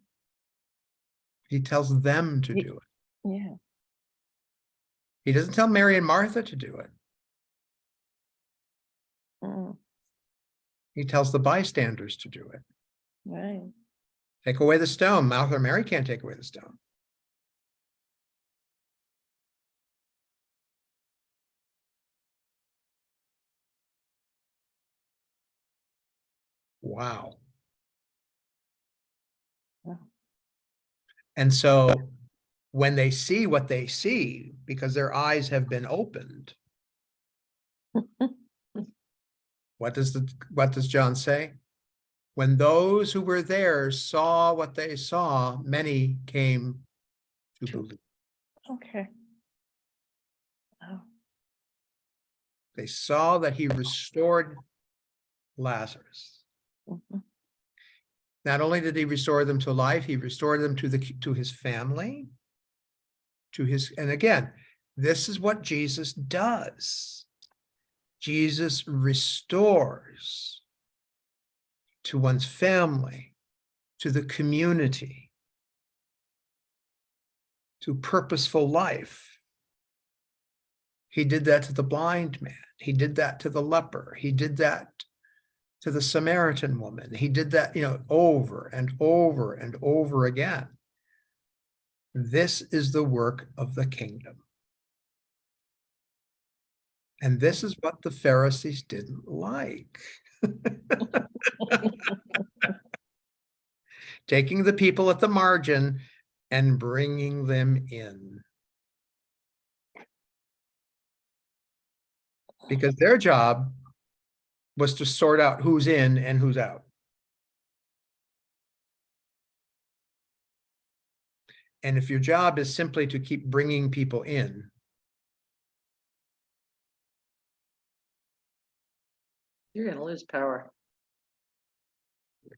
He tells them to Ye- do it. Yeah. He doesn't tell Mary and Martha to do it. Mm, He tells the bystanders to do it. right. Take away the stone. Martha or Mary can't take away the stone. Wow. Wow. And so when they see what they see, because their eyes have been opened, what does John say? When those who were there saw what they saw, many came to believe. Okay. Oh, They saw that he restored Lazarus. mhm. Not only did he restore them to life, he restored them to his family, and again, this is what Jesus does. Jesus restores to one's family, to the community, to purposeful life. He did that to the blind man. He did that to the leper. He did that to the Samaritan woman. He did that, over and over and over again. This is the work of the kingdom. And this is what the Pharisees didn't like. Taking the people at the margin and bringing them in. Because their job was to sort out who's in and who's out. And if your job is simply to keep bringing people in, You're gonna lose power.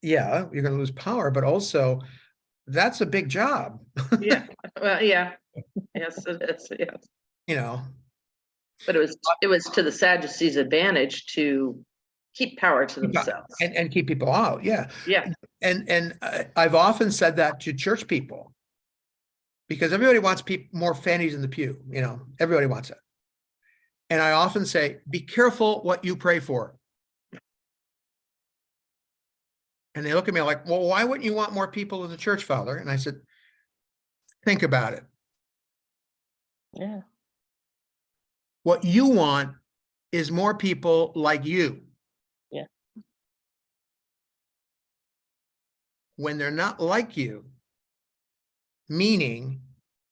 yeah, you're going to lose power, but also that's a big job. Yeah, well, yeah, yes, it is, yes. You know, But it was to the Sadducees' advantage to keep power to themselves. and keep people out. Yeah. Yeah, And I've often said that to church people, because everybody wants more fannies in the pew. Everybody wants it. And I often say, be careful what you pray for. And they look at me like, well, why wouldn't you want more people in the church, Father? And I said, think about it. Yeah. What you want is more people like you. Yeah. When they're not like you, meaning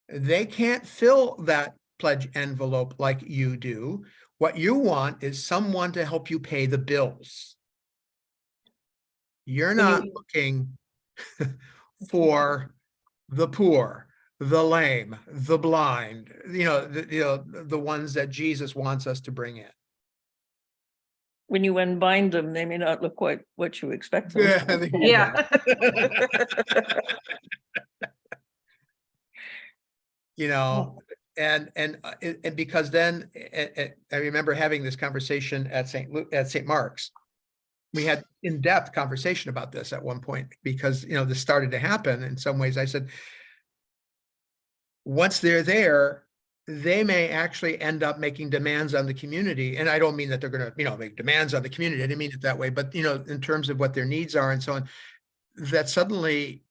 they can't fill that pledge envelope like you do. What you want is someone to help you pay the bills. You're not looking for the poor, the lame, the blind, the ones that Jesus wants us to bring in. When you unbind them, they may not look quite what you expect them. Yeah, there you yeah. go. And because then I remember having this conversation at St. Mark's. We had in-depth conversation about this at one point, because this started to happen. In some ways, I said, once they're there, they may actually end up making demands on the community. And I don't mean that they're going to, make demands on the community. I didn't mean it that way, but in terms of what their needs are and so on, that suddenly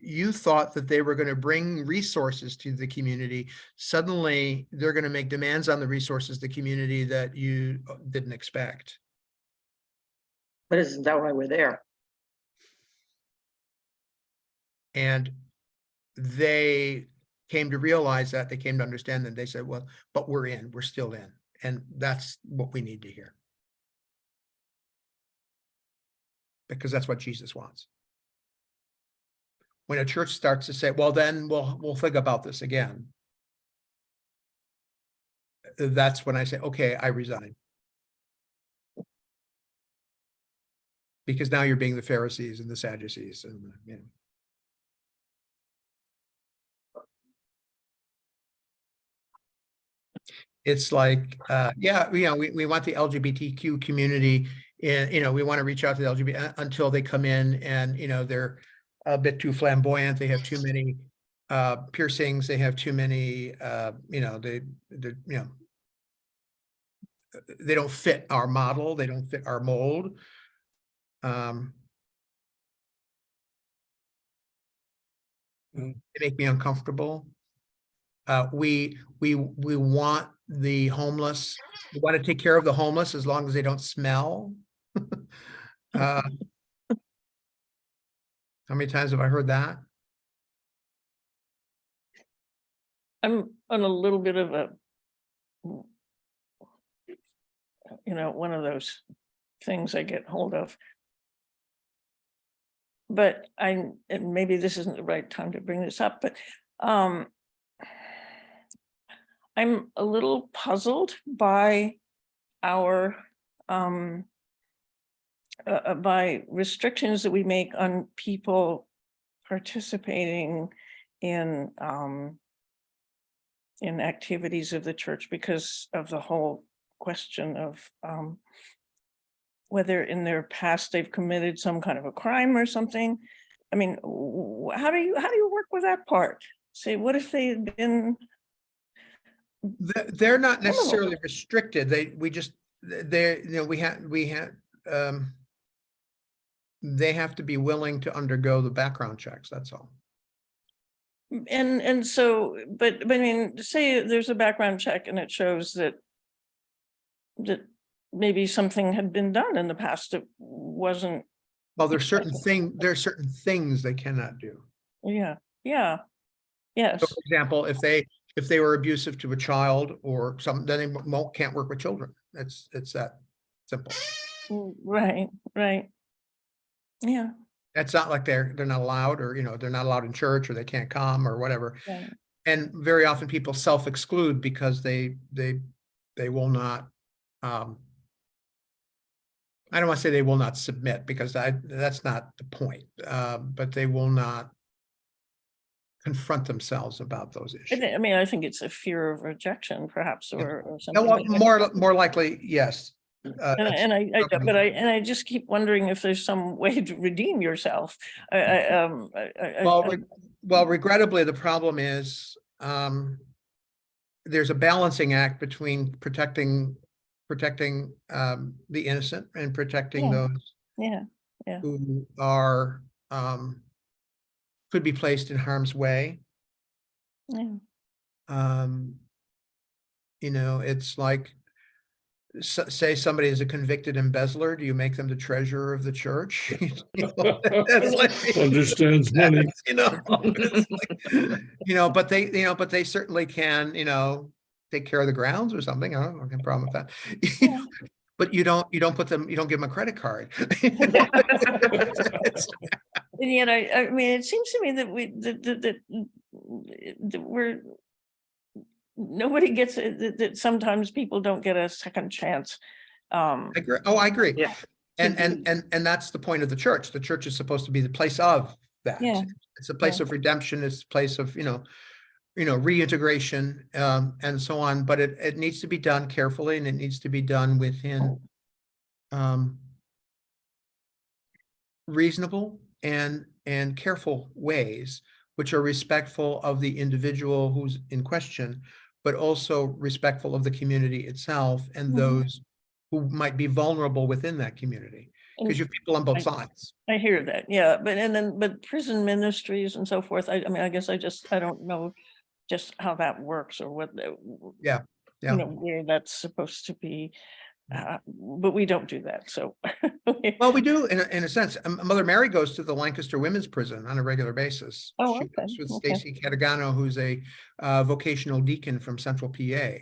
you thought that they were going to bring resources to the community. Suddenly they're going to make demands on the resources, the community, that you didn't expect. But isn't that why we're there? And they came to realize that, they came to understand that. They said, well, but we're still in. And that's what we need to hear. Because that's what Jesus wants. When a church starts to say, well, then we'll think about this again. That's when I say, okay, I resign. Because now you're being the Pharisees and the Sadducees and It's like, we want the LGBTQ community And, we want to reach out to the LGBT until they come in and, they're a bit too flamboyant. They have too many piercings. They have too many, they don't fit our model. They don't fit our mold. They make me uncomfortable. We want the homeless. We want to take care of the homeless as long as they don't smell. How many times have I heard that? I'm on a little bit of a, one of those things I get hold of. But and maybe this isn't the right time to bring this up, but I'm a little puzzled by our by restrictions that we make on people participating in activities of the church because of the whole question of whether in their past they've committed some kind of a crime or something. I mean, how do you work with that part? Say, what if they've been? They're not necessarily restricted. They have to be willing to undergo the background checks. That's all. And so, but I mean, say there's a background check and it shows that maybe something had been done in the past that wasn't. Well, there are certain things they cannot do. Yeah. Yes. So for example, if they were abusive to a child or something, then they can't work with children. It's that simple. Right. Yeah. It's not like they're not allowed, or they're not allowed in church, or they can't come, or whatever. Right. And very often people self-exclude because they will not. I don't want to say they will not submit, because that's not the point. But they will not confront themselves about those issues. I mean, I think it's a fear of rejection, perhaps, or No, something. well, more likely, yes. I just keep wondering if there's some way to redeem yourself. Well, regrettably, the problem is there's a balancing act between protecting the innocent and protecting those who are could be placed in harm's way. It's like, say somebody is a convicted embezzler. Do you make them the treasurer of the church? Understands money. But they certainly can, take care of the grounds or something. I don't have a problem with that. But you don't give them a credit card. And yet, I mean, it seems to me that we're nobody gets it, that sometimes people don't get a second chance. I agree. Oh, I agree. Yeah. And that's the point of the church. The church is supposed to be the place of that. Yeah. It's a place of redemption. It's a place of, reintegration, and so on. But it needs to be done carefully, and it needs to be done within reasonable and careful ways, which are respectful of the individual who's in question, but also respectful of the community itself and those who might be vulnerable within that community, because you have people on both sides. I hear that, yeah, but prison ministries and so forth. I mean, I guess I don't know just how that works, or what. Yeah. Where that's supposed to be. But we don't do that. So, well, we do in a sense. Mother Mary goes to the Lancaster Women's Prison on a regular basis. Oh, she okay. goes with Stacy Catagano, who's a vocational deacon from Central PA,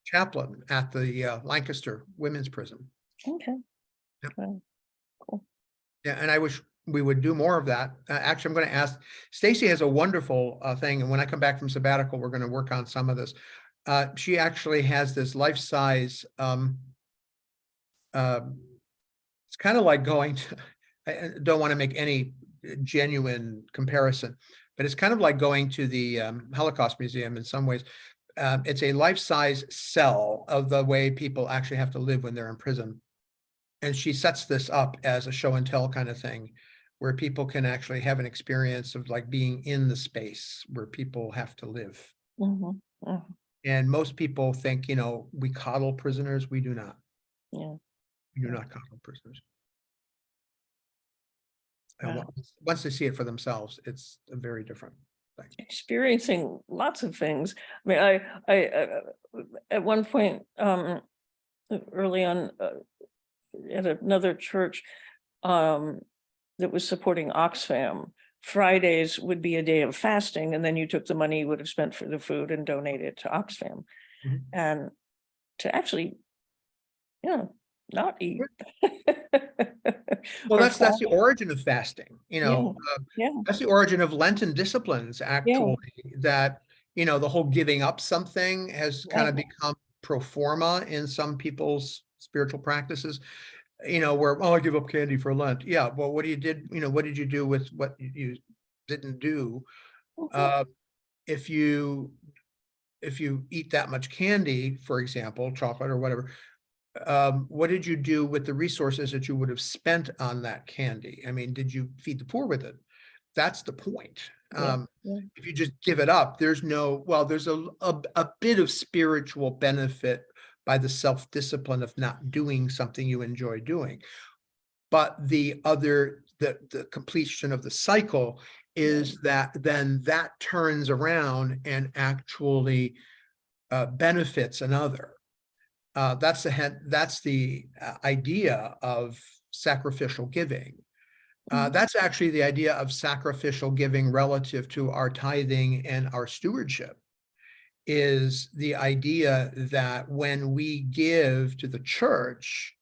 chaplain at the Lancaster Women's Prison. Okay. Yep. Cool. Yeah, and I wish we would do more of that. Actually, I'm going to ask. Stacy has a wonderful thing, and when I come back from sabbatical, we're going to work on some of this. She actually has this life-size, it's kind of like going to, I don't want to make any genuine comparison, but it's kind of like going to the Holocaust Museum in some ways. It's a life-size cell of the way people actually have to live when they're in prison. And she sets this up as a show and tell kind of thing, where people can actually have an experience of like being in the space where people have to live. Mhm, mhm, And most people think, we coddle prisoners. We do not. yeah. We do not coddle prisoners. And Wow. once they see it for themselves, it's a very different thing. Experiencing lots of things. I mean, I at one point, early on, at another church, that was supporting Oxfam, Fridays would be a day of fasting, and then you took the money you would have spent for the food and donated it to Oxfam. Mhm. And to actually, not eat. Well, Or that's the origin of fasting, Yeah. Yeah, that's the origin of Lenten disciplines, actually, that, the whole giving up something has kind of Yeah. become pro forma in some people's spiritual practices, where, oh, I give up candy for Lent. Yeah, well, what did you do with what you didn't do? Mhm. If you eat that much candy, for example, chocolate or whatever, what did you do with the resources that you would have spent on that candy? I mean, did you feed the poor with it? That's the point. Yeah, yeah. If you just give it up, there's a bit of spiritual benefit by the self-discipline of not doing something you enjoy doing. But the completion of the cycle is that then that turns around and actually benefits another. That's the idea of sacrificial giving. That's actually the idea of sacrificial giving relative to our tithing and our stewardship, is the idea that when we give to the church,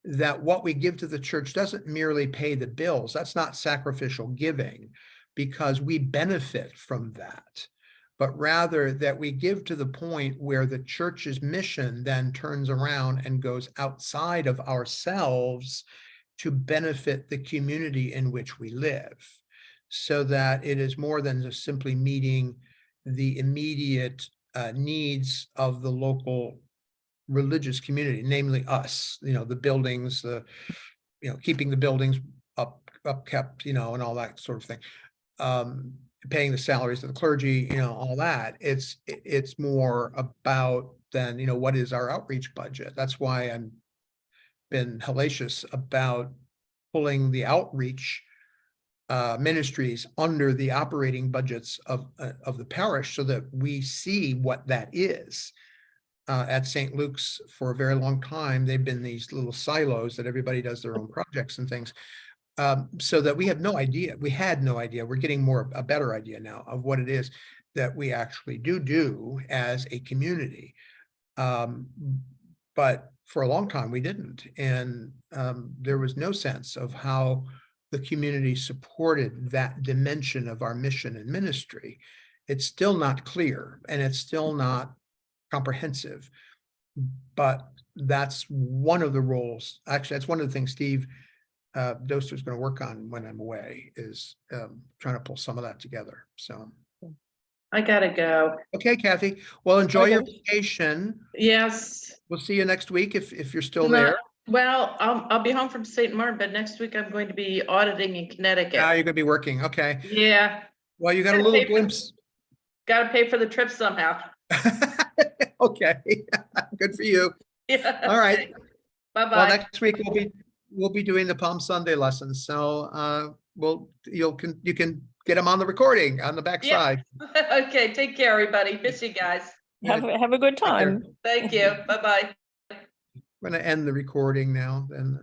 that what we give to the church doesn't merely pay the bills. That's not sacrificial giving, because we benefit from that, but rather that we give to the point where the church's mission then turns around and goes outside of ourselves to benefit the community in which we live, so that it is more than just simply meeting the immediate needs of the local religious community, namely us, the buildings, keeping the buildings kept, and all that sort of thing. Paying the salaries of the clergy, all that. It's more about than, what is our outreach budget? That's why I'm been hellacious about pulling the outreach ministries under the operating budgets of the parish, so that we see what that is. At St. Luke's, for a very long time, they've been these little silos that everybody does their own projects and things. So that we have no idea. We had no idea. We're getting a better idea now of what it is that we actually do as a community. But for a long time, we didn't. And there was no sense of how the community supported that dimension of our mission and ministry. It's still not clear, and it's still not comprehensive, but that's one of the roles. Actually, that's one of the things Steve Doster is going to work on when I'm away, is trying to pull some of that together. So, I gotta go. okay, Kathy. Well, enjoy your Okay. vacation. Yes. We'll see you next week if you're still No, there. Well, I'll be home from St. Martin, but next week I'm going to be auditing in Now Connecticut. you're going to be working. Okay. Yeah, Well, you got a Gotta little pay for- glimpse. gotta pay for the trip somehow. Okay. Good for you. Yeah. All right. Well, Bye-bye. next week we'll be doing the Palm Sunday lessons. So you can get them on the recording on the backside. Okay, take care, everybody. Miss you guys. Have a good Take care. time. Thank you. Bye-bye. I'm going to end the recording now. Then.